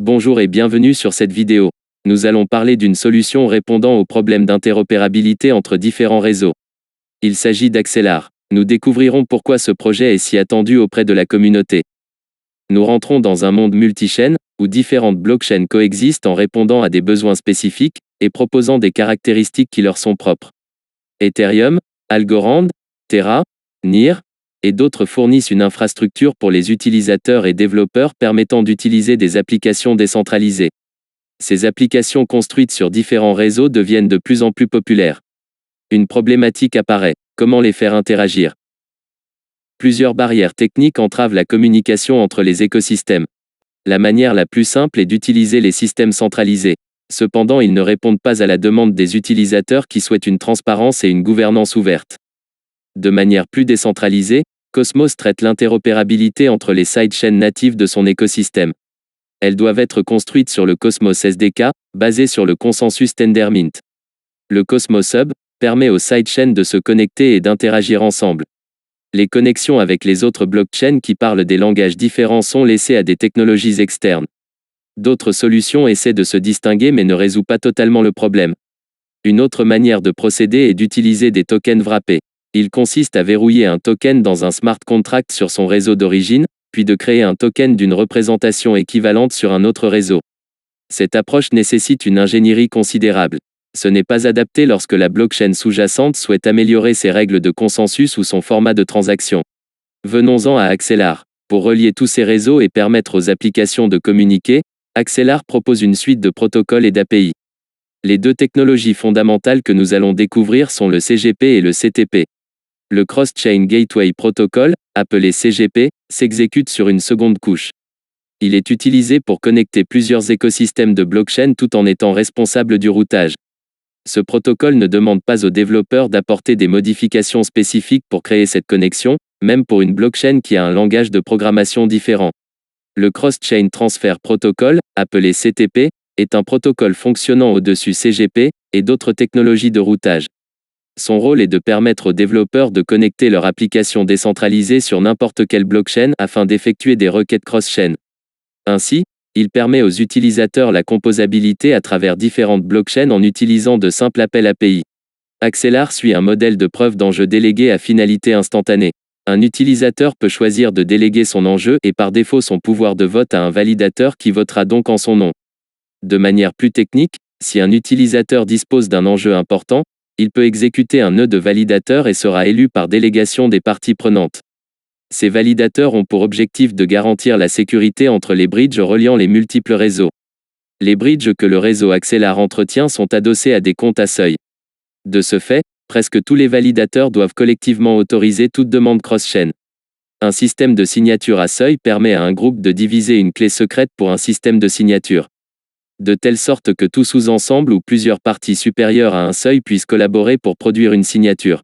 Bonjour et bienvenue sur cette vidéo. Nous allons parler d'une solution répondant aux problèmes d'interopérabilité entre différents réseaux. Il s'agit d'Axelar. Nous découvrirons pourquoi ce projet est si attendu auprès de la communauté. Nous rentrons dans un monde multichaîne, où différentes blockchains coexistent en répondant à des besoins spécifiques, et proposant des caractéristiques qui leur sont propres. Ethereum, Algorand, Terra, NIR, et d'autres fournissent une infrastructure pour les utilisateurs et développeurs permettant d'utiliser des applications décentralisées. Ces applications construites sur différents réseaux deviennent de plus en plus populaires. Une problématique apparaît: comment les faire interagir? Plusieurs barrières techniques entravent la communication entre les écosystèmes. La manière la plus simple est d'utiliser les systèmes centralisés. Cependant, ils ne répondent pas à la demande des utilisateurs qui souhaitent une transparence et une gouvernance ouverte. De manière plus décentralisée, Cosmos traite l'interopérabilité entre les sidechains natives de son écosystème. Elles doivent être construites sur le Cosmos SDK, basé sur le consensus Tendermint. Le Cosmos Hub permet aux sidechains de se connecter et d'interagir ensemble. Les connexions avec les autres blockchains qui parlent des langages différents sont laissées à des technologies externes. D'autres solutions essaient de se distinguer mais ne résout pas totalement le problème. Une autre manière de procéder est d'utiliser des tokens wrappés. Il consiste à verrouiller un token dans un smart contract sur son réseau d'origine, puis de créer un token d'une représentation équivalente sur un autre réseau. Cette approche nécessite une ingénierie considérable. Ce n'est pas adapté lorsque la blockchain sous-jacente souhaite améliorer ses règles de consensus ou son format de transaction. Venons-en à Axelar. Pour relier tous ces réseaux et permettre aux applications de communiquer, Axelar propose une suite de protocoles et d'API. Les deux technologies fondamentales que nous allons découvrir sont le CGP et le CTP. Le Cross-Chain Gateway Protocol, appelé CGP, s'exécute sur une seconde couche. Il est utilisé pour connecter plusieurs écosystèmes de blockchain tout en étant responsable du routage. Ce protocole ne demande pas aux développeurs d'apporter des modifications spécifiques pour créer cette connexion, même pour une blockchain qui a un langage de programmation différent. Le Cross-Chain Transfer Protocol, appelé CTP, est un protocole fonctionnant au-dessus CGP et d'autres technologies de routage. Son rôle est de permettre aux développeurs de connecter leur application décentralisée sur n'importe quelle blockchain afin d'effectuer des requêtes cross-chain. Ainsi, il permet aux utilisateurs la composabilité à travers différentes blockchains en utilisant de simples appels API. Axelar suit un modèle de preuve d'enjeu délégué à finalité instantanée. Un utilisateur peut choisir de déléguer son enjeu et par défaut son pouvoir de vote à un validateur qui votera donc en son nom. De manière plus technique, si un utilisateur dispose d'un enjeu important, il peut exécuter un nœud de validateur et sera élu par délégation des parties prenantes. Ces validateurs ont pour objectif de garantir la sécurité entre les bridges reliant les multiples réseaux. Les bridges que le réseau Axelar entretient sont adossés à des comptes à seuil. De ce fait, presque tous les validateurs doivent collectivement autoriser toute demande cross-chain. Un système de signature à seuil permet à un groupe de diviser une clé secrète pour un système de signature. De telle sorte que tout sous-ensemble ou plusieurs parties supérieures à un seuil puissent collaborer pour produire une signature.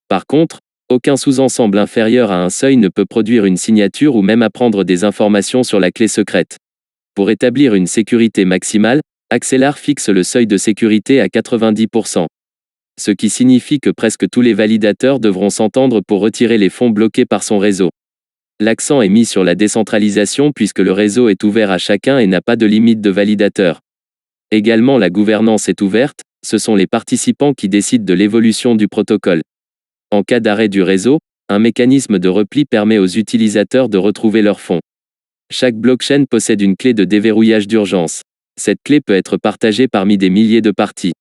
Par contre, aucun sous-ensemble inférieur à un seuil ne peut produire une signature ou même apprendre des informations sur la clé secrète. Pour établir une sécurité maximale, Axelar fixe le seuil de sécurité à 90%. Ce qui signifie que presque tous les validateurs devront s'entendre pour retirer les fonds bloqués par son réseau. L'accent est mis sur la décentralisation puisque le réseau est ouvert à chacun et n'a pas de limite de validateurs. Également, la gouvernance est ouverte, ce sont les participants qui décident de l'évolution du protocole. En cas d'arrêt du réseau, un mécanisme de repli permet aux utilisateurs de retrouver leurs fonds. Chaque blockchain possède une clé de déverrouillage d'urgence. Cette clé peut être partagée parmi des milliers de parties.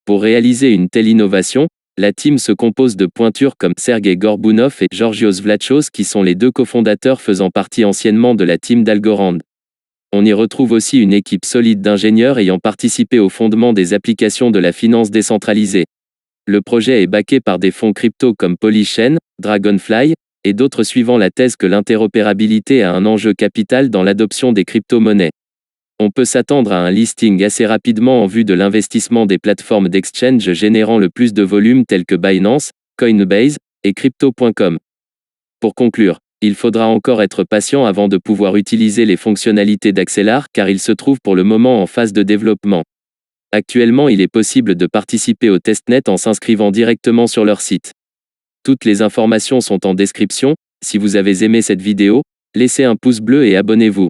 Pour réaliser une telle innovation, la team se compose de pointures comme Sergey Gorbunov et Georgios Vlachos qui sont les deux cofondateurs faisant partie anciennement de la team d'Algorand. On y retrouve aussi une équipe solide d'ingénieurs ayant participé au fondement des applications de la finance décentralisée. Le projet est backé par des fonds crypto comme Polychain, Dragonfly, et d'autres suivant la thèse que l'interopérabilité a un enjeu capital dans l'adoption des crypto-monnaies. On peut s'attendre à un listing assez rapidement en vue de l'investissement des plateformes d'exchange générant le plus de volume telles que Binance, Coinbase et Crypto.com. Pour conclure, il faudra encore être patient avant de pouvoir utiliser les fonctionnalités d'Axelar car il se trouve pour le moment en phase de développement. Actuellement, il est possible de participer au testnet en s'inscrivant directement sur leur site. Toutes les informations sont en description. Si vous avez aimé cette vidéo, laissez un pouce bleu et abonnez-vous.